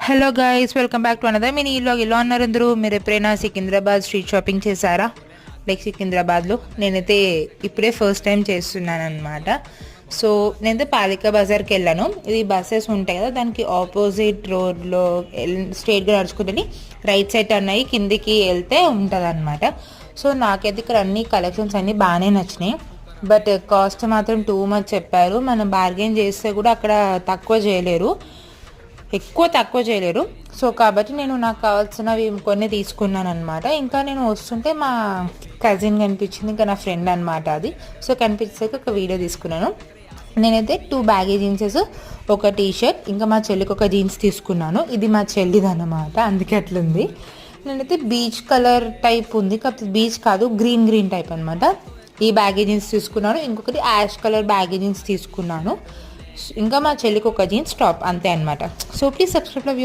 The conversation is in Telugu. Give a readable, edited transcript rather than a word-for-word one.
Hello guys, welcome back to another mini vlog. ఇలా ఉన్నారు అందరూ? మీరు ఎప్పుడైనా సికింద్రాబాద్ స్ట్రీట్ షాపింగ్ చేశారా? లైక్ సికింద్రాబాద్లో నేనైతే ఇప్పుడే ఫస్ట్ టైం చేస్తున్నాను అనమాట. సో నేనైతే పాలికా బజార్కి వెళ్ళాను. ఇది బస్సెస్ ఉంటాయి కదా, దానికి ఆపోజిట్ రోడ్లో స్ట్రైట్గా నడుచుకుంటే రైట్ సైడ్ టర్న్ అయ్యి కిందికి వెళ్తే ఉంటుంది అనమాట. సో నాకైతే ఇక్కడ అన్ని కలెక్షన్స్ అన్నీ బాగానే నచ్చినాయి. బట్ కాస్ట్ మాత్రం టూ మచ్ చెప్పారు. మనం బార్గెన్ చేస్తే కూడా అక్కడ తక్కువ చేయలేరు. సో కాబట్టి నేను నాకు కావాల్సినవి కొన్ని తీసుకున్నాను అనమాట. ఇంకా నేను వస్తుంటే మా కజిన్ కనిపించింది, ఇంకా నా ఫ్రెండ్ అనమాట అది. సో కనిపించాక ఒక వీడియో తీసుకున్నాను. నేనైతే 2 బ్యాగీ జీన్సెస్, ఒక టీ షర్ట్, ఇంకా మా చెల్లికి ఒక జీన్స్ తీసుకున్నాను. ఇది మా చెల్లిది అనమాట, అందుకే అట్లుంది. నేనైతే బీచ్ కలర్ టైప్ ఉంది, కాకపోతే బీచ్ కాదు, గ్రీన్ టైప్ అనమాట. ఈ బ్యాగీ జీన్స్ తీసుకున్నాను. ఇంకొకటి యాష్ కలర్ బ్యాగీ జీన్స్ తీసుకున్నాను. ఇంకా మా చెల్లికి ఒక జీన్స్ టాప్, అంతే అనమాట. So please subscribe.